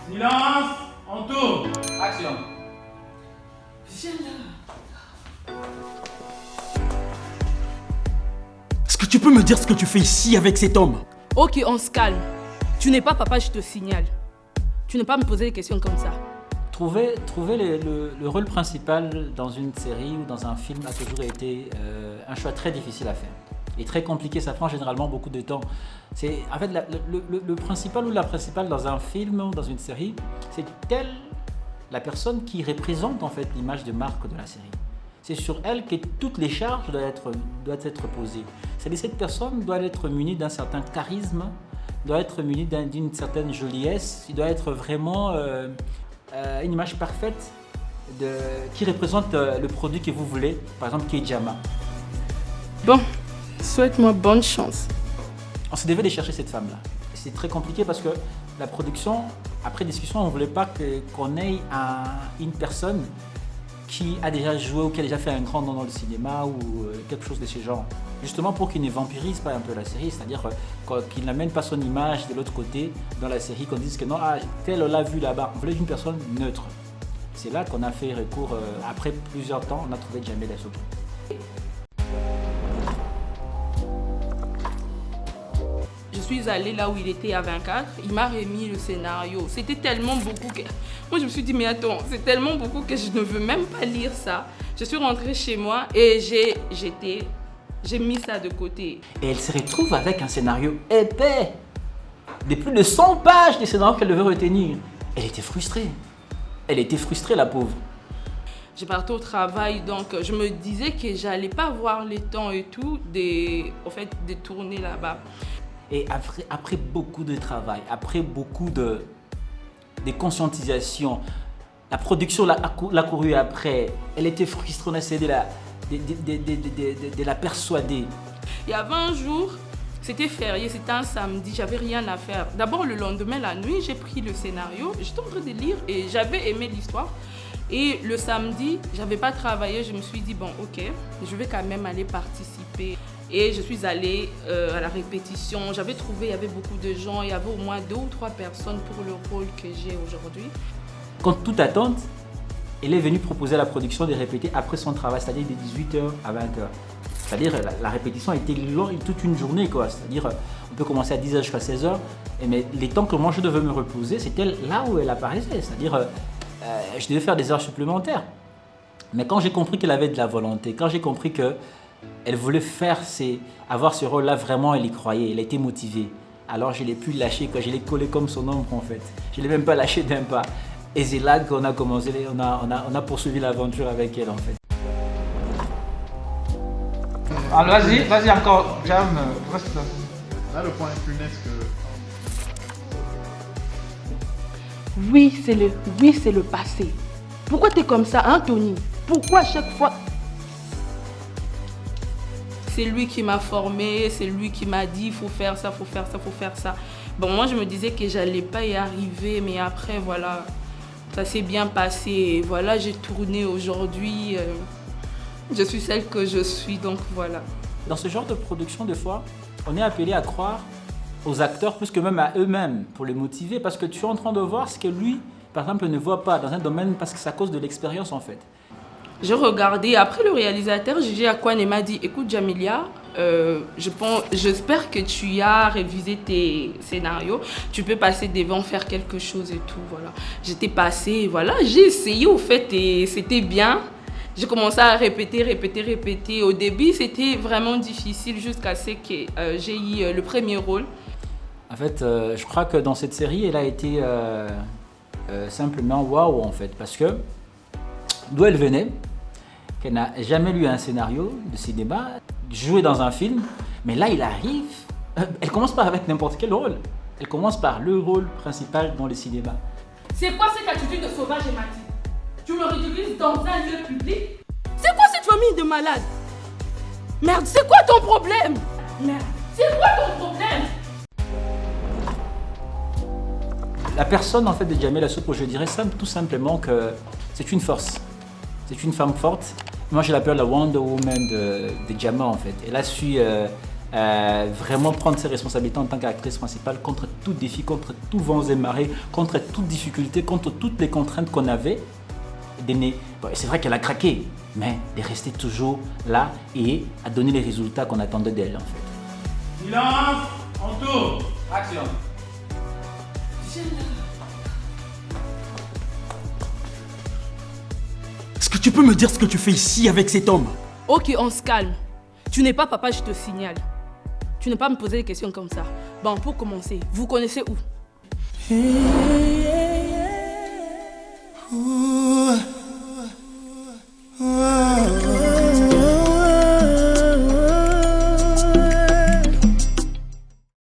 Silence, on tourne. Action. Viens là. Est-ce que tu peux me dire ce que tu fais ici avec cet homme? Ok, on se calme. Tu n'es pas papa, je te signale. Tu n'es pas me poser des questions comme ça. Trouver le rôle principal dans une série ou dans un film a toujours été un choix très difficile à faire. Et très compliqué, ça prend généralement beaucoup de temps. En fait, le principal ou la principale dans un film ou dans une série, c'est la personne qui représente en fait l'image de marque de la série. C'est sur elle que toutes les charges doivent être posées. C'est-à-dire cette personne doit être munie d'un certain charisme, doit être munie d'une certaine joliesse, il doit être vraiment une image parfaite qui représente le produit que vous voulez, par exemple Kejama. Bon, souhaite-moi bonne chance. On se devait aller chercher cette femme-là. C'est très compliqué parce que la production, après discussion, on ne voulait pas qu'on ait une personne qui a déjà joué ou qui a déjà fait un grand nom dans le cinéma ou quelque chose de ce genre. Justement pour qu'il ne vampirise pas un peu la série, c'est-à-dire qu'il n'amène pas son image de l'autre côté dans la série, qu'on dise que non, tel on l'a vu là-bas. On voulait une personne neutre. C'est là qu'on a fait recours, après plusieurs temps, on a trouvé Jamila Sopo. Je suis allée là où il était à 24, il m'a remis le scénario. C'était tellement beaucoup que... Moi je me suis dit, mais attends, c'est tellement beaucoup que je ne veux même pas lire ça. Je suis rentrée chez moi et j'ai mis ça de côté. Et elle se retrouve avec un scénario épais, de plus de 100 pages de scénario qu'elle devait retenir. Elle était frustrée. Elle était frustrée, la pauvre. Je partais au travail, donc je me disais que j'allais pas avoir le temps et tout de tourner là-bas. Et après beaucoup de travail, après beaucoup de conscientisation, la production l'a couru après. Elle était frustrée, on a essayé de la persuader. Il y avait un jour, c'était férié, c'était un samedi, j'avais rien à faire. D'abord le lendemain, la nuit, j'ai pris le scénario, j'étais en train de lire et j'avais aimé l'histoire. Et le samedi, j'avais pas travaillé, je me suis dit bon ok, je vais quand même aller participer. Et je suis allée à la répétition, j'avais trouvé, il y avait beaucoup de gens, il y avait au moins 2 ou 3 personnes pour le rôle que j'ai aujourd'hui. Contre toute attente, elle est venue proposer à la production de répéter après son travail, c'est-à-dire de 18h à 20h. C'est-à-dire la répétition était longue, toute une journée, quoi. C'est-à-dire on peut commencer à 10h jusqu'à 16h, mais les temps que moi je devais me reposer, c'était là où elle apparaissait. C'est-à-dire je devais faire des heures supplémentaires. Mais quand j'ai compris qu'elle avait de la volonté, quand j'ai compris qu'elle voulait avoir ce rôle-là, vraiment elle y croyait, elle était motivée. Alors je ne l'ai plus lâché, je l'ai collé comme son ombre en fait. Je ne l'ai même pas lâché d'un pas. Et c'est là qu'on a commencé, on a poursuivi l'aventure avec elle en fait. Alors vas-y encore, Jam, reste là. Là, le point est funeste que... Oui, c'est le passé. Pourquoi t'es comme ça, hein, Tony? Pourquoi à chaque fois... C'est lui qui m'a formée, c'est lui qui m'a dit il faut faire ça, faut faire ça, faut faire ça. Bon, moi je me disais que j'allais pas y arriver, mais après voilà, ça s'est bien passé. Et voilà, j'ai tourné aujourd'hui. Je suis celle que je suis, donc voilà. Dans ce genre de production, des fois, on est appelé à croire aux acteurs plus que même à eux-mêmes pour les motiver, parce que tu es en train de voir ce que lui, par exemple, ne voit pas dans un domaine, parce que c'est à cause de l'expérience en fait. J'ai regardé, après le réalisateur, Gigi Akwane m'a dit, écoute Jamilia, j'espère que tu as révisé tes scénarios, tu peux passer devant, faire quelque chose et tout, voilà. J'étais passée, voilà, j'ai essayé au fait et c'était bien. J'ai commencé à répéter. Au début, c'était vraiment difficile jusqu'à ce que j'ai eu le premier rôle. En fait, je crois que dans cette série, elle a été simplement waouh en fait, parce que d'où elle venait, qu'elle n'a jamais lu un scénario de cinéma, joué dans un film, mais là il arrive, elle commence pas avec n'importe quel rôle, elle commence par le rôle principal dans le cinéma. C'est quoi cette attitude de sauvage, Emati? Tu me ridiculises dans un lieu public? C'est quoi cette famille de malades? Merde, c'est quoi ton problème? Merde, c'est quoi ton problème? La personne en fait de Jamila Sopo, je dirais tout simplement que c'est une force. C'est une femme forte, Moi, j'ai l'appelle la Wonder Woman de Diamant, en fait. Elle a su vraiment prendre ses responsabilités en tant qu'actrice principale contre tout défi, contre tout vents et marées, contre toute difficulté, contre toutes les contraintes qu'on avait. Bon, c'est vrai qu'elle a craqué, mais elle est restée toujours là et a donné les résultats qu'on attendait d'elle, en fait. Silence, on tourne. Action. Est-ce que tu peux me dire ce que tu fais ici avec cet homme? Ok, on se calme. Tu n'es pas papa, je te signale. Tu n'es pas me poser des questions comme ça. Bon, pour commencer, vous connaissez où?